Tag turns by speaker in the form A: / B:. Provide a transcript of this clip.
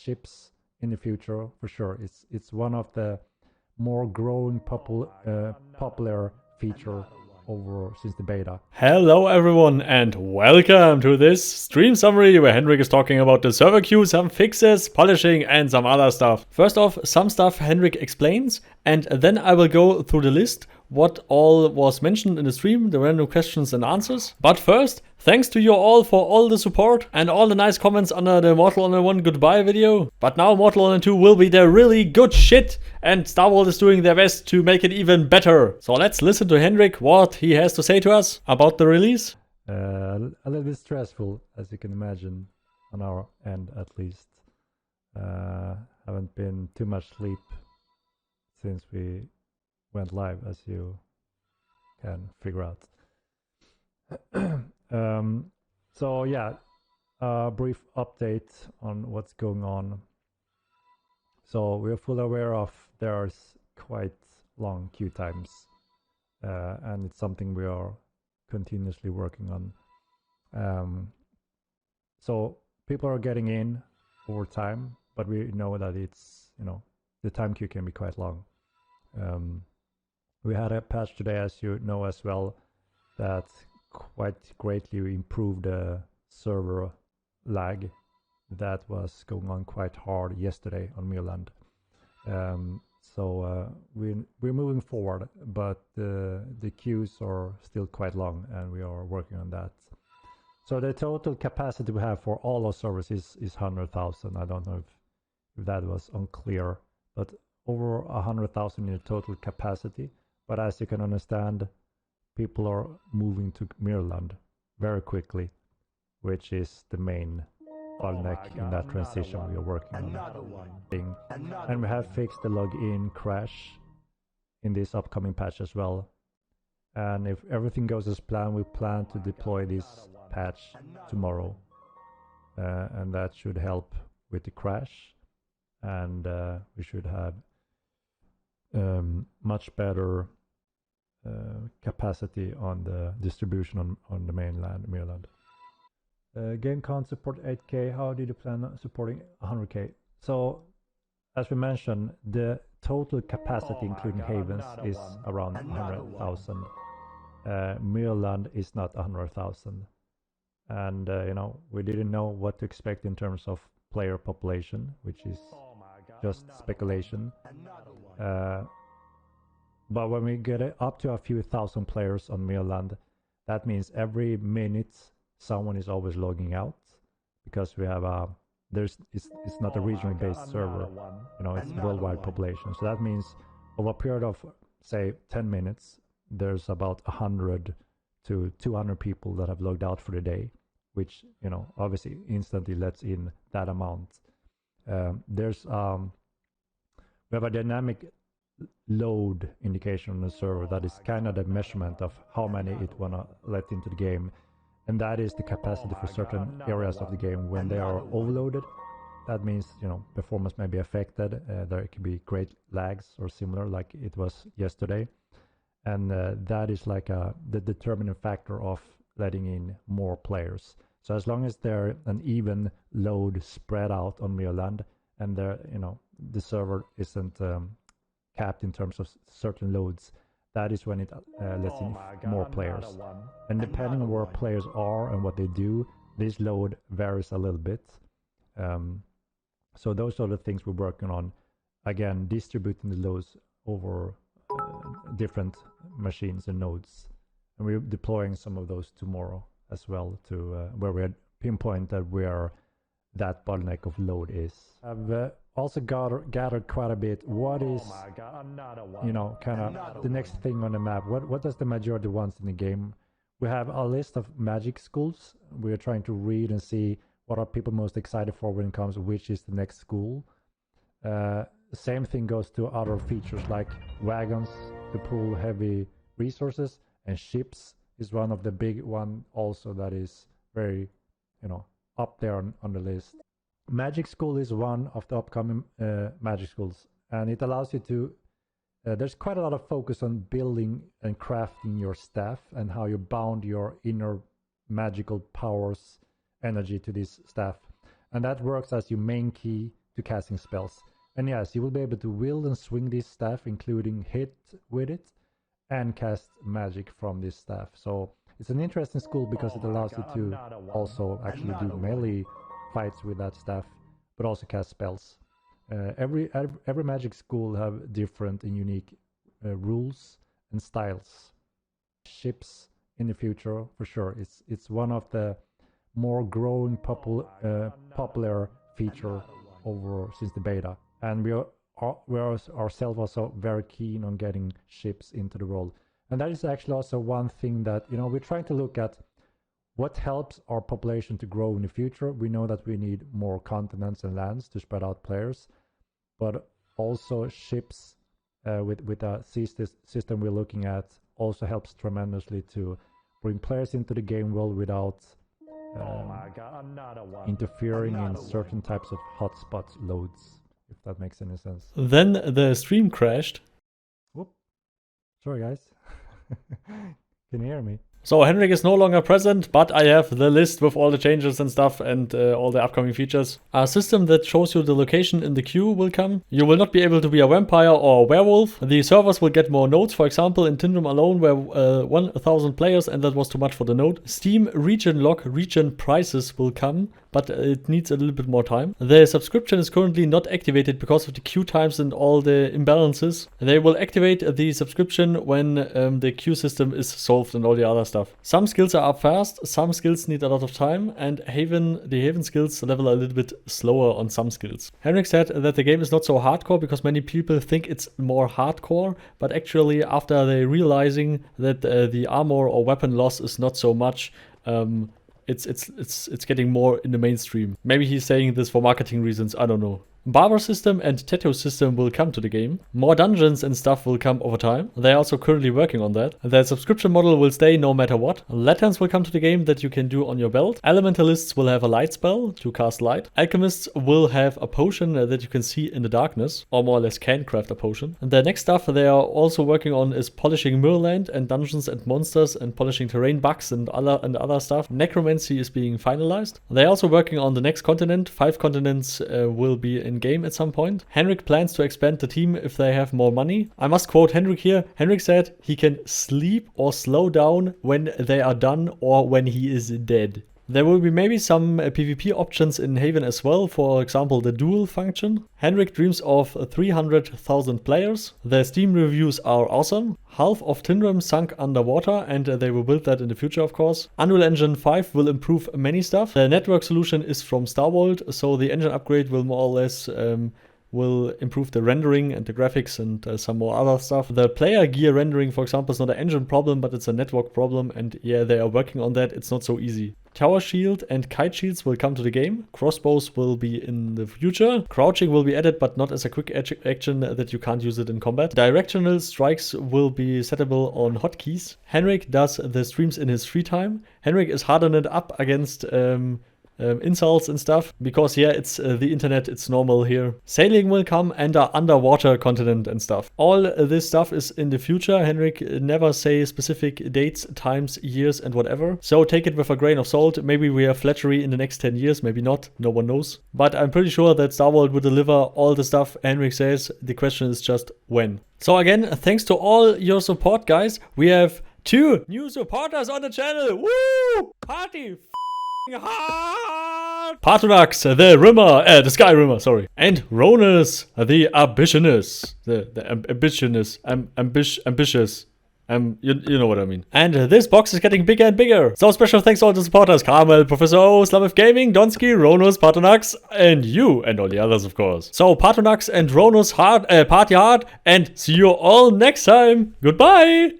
A: ships in the future for sure. It's one of the more growing popular feature over since the beta.
B: Hello everyone and welcome to this stream summary where Henrik is talking about the server queue, some fixes, polishing and some other stuff. First off, some stuff Henrik explains, and then I will go through the list what all was mentioned in the stream, the random questions and answers. But first, thanks to you all for all the support and all the nice comments under the Mortal Honor 1 goodbye video. But now Mortal Honor 2 will be the really good shit, and Star Wars is doing their best to make it even better. So let's listen to Henrik, what he has to say to us about the release.
A: A little bit stressful, as you can imagine, on our end at least. Haven't been too much sleep since we went live, as you can figure out. So yeah, a brief update on what's going on. So we're fully aware of there's quite long queue times, and it's something we are continuously working on. So people are getting in over time, but we know that it's, the time queue can be quite long. We had a patch today, as you know as well, that quite greatly improved the server lag that was going on quite hard yesterday on Mirland. So we're moving forward, but the queues are still quite long, and we are working on that. So the total capacity we have for all our servers is 100,000. I don't know if that was unclear, but over 100,000 in the total capacity. But as you can understand, people are moving to Mirland very quickly, which is the main bottleneck in that transition we are working on. And we have fixed the login crash in this upcoming patch as well. And if everything goes as planned, we plan to deploy this patch tomorrow. And that should help with the crash. And we should have much better capacity on the distribution on the mainland, Mirland. Game can't support 8K. How did you plan on supporting 100K? So, as we mentioned, the total capacity, including havens, is around 100,000. Mirland is not 100,000. And, we didn't know what to expect in terms of player population, which is just speculation. But when we get up to a few thousand players on Mirland, that means every minute someone is always logging out, because we have it's not a regionally based server, it's worldwide population. So that means over a period of say 10 minutes, there's about 100 to 200 people that have logged out for the day, which obviously instantly lets in that amount. We have a dynamic load indication on the server that is kind of the measurement of how many it wanna let into the game, and that is the capacity for certain areas of the game. When they are overloaded, that means performance may be affected. There could be great lags or similar, like it was yesterday, and that is like the determining factor of letting in more players. So as long as they're an even load spread out on Mirland, and the server isn't capped in terms of certain loads, that is when it lets in more players. And depending on where players are and what they do, this load varies a little bit. So those are the things we're working on. Again, distributing the loads over different machines and nodes. And we're deploying some of those tomorrow as well, to where we had pinpointed where that bottleneck of load is. I've also gathered quite a bit. What is, kind of the next thing on the map? What does the majority wants in the game? We have a list of magic schools. We're trying to read and see what are people most excited for when it comes to which is the next school. Same thing goes to other features like wagons to pull heavy resources, and ships is one of the big one also that is very, up there on the list. Magic School is one of the upcoming magic schools, and it allows you to there's quite a lot of focus on building and crafting your staff and how you bound your inner magical powers energy to this staff, and that works as your main key to casting spells. And yes, you will be able to wield and swing this staff, including hit with it, and cast magic from this staff. So it's an interesting school because it allows you to also actually do melee fights with that staff, but also cast spells. Every magic school have different and unique rules and styles. Ships in the future, for sure, it's one of the more growing popular feature over since the beta, and we are ourselves also very keen on getting ships into the world. And that is actually also one thing that, you know, we're trying to look at what helps our population to grow in the future. We know that we need more continents and lands to spread out players, but also ships with a system we're looking at also helps tremendously to bring players into the game world without interfering in certain types of hotspot loads, if that makes any sense.
B: Then the stream crashed.
A: Whoop. Sorry guys. Can you hear me?
B: So Henrik is no longer present, but I have the list with all the changes and stuff and all the upcoming features. A system that shows you the location in the queue will come. You will not be able to be a vampire or a werewolf. The servers will get more nodes. For example, in Tindrum alone were 1,000 players, and that was too much for the node. Steam region lock region prices will come, but it needs a little bit more time. The subscription is currently not activated because of the queue times and all the imbalances. They will activate the subscription when the queue system is solved and all the other stuff. Some skills are up fast, some skills need a lot of time, and the Haven skills level a little bit slower on some skills. Henrik said that the game is not so hardcore because many people think it's more hardcore, but actually after they realizing that the armor or weapon loss is not so much, it's getting more in the mainstream. Maybe he's saying this for marketing reasons, I don't know. Barber system and tattoo system will come to the game. More dungeons and stuff will come over time. They're also currently working on that. The subscription model will stay no matter what. Lanterns will come to the game that you can do on your belt. Elementalists will have a light spell to cast light. Alchemists will have a potion that you can see in the darkness, or more or less can craft a potion. And the next stuff they are also working on is polishing Mirrorland and dungeons and monsters and polishing terrain bugs and other stuff. Necromancy is being finalized. They're also working on the next continent. 5 continents will be in game at some point. Henrik plans to expand the team if they have more money. I must quote Henrik here. Henrik said he can sleep or slow down when they are done or when he is dead. There will be maybe some PvP options in Haven as well, for example the duel function. Henrik dreams of 300,000 players. The Steam reviews are awesome. Half of Tindrum sunk underwater, and they will build that in the future, of course. Unreal Engine 5 will improve many stuff. The network solution is from Starworld, so the engine upgrade will more or less will improve the rendering and the graphics and some more other stuff. The player gear rendering, for example, is not an engine problem, but it's a network problem, and yeah, they are working on that. It's not so easy. Tower shield and kite shields will come to the game. Crossbows will be in the future. Crouching will be added, but not as a quick action that you can't use it in combat. Directional strikes will be settable on hotkeys. Henrik does the streams in his free time. Henrik is hardening it up against insults and stuff, because yeah, it's the internet, it's normal here. Sailing will come and an underwater continent and stuff. All this stuff is in the future. Henrik never say specific dates, times, years and whatever, so take it with a grain of salt. Maybe we have Flattery in the next 10 years, maybe not, no one knows, but I'm pretty sure that Starworld will deliver all the stuff Henrik says. The question is just when. So again, thanks to all your support, guys. We have 2 new supporters on the channel. Woo! Party hard! Paarthurnax, the Rimmer, the Sky Rimmer, sorry. And Rhonus, the Ambitionist. The ambitious. You know what I mean. And this box is getting bigger and bigger. So special thanks to all the supporters. Carmel, Professor O, Slamif Gaming, Donski, Rhonus, Paarthurnax, and you, and all the others, of course. So Paarthurnax and Rhonus party hard, and see you all next time. Goodbye!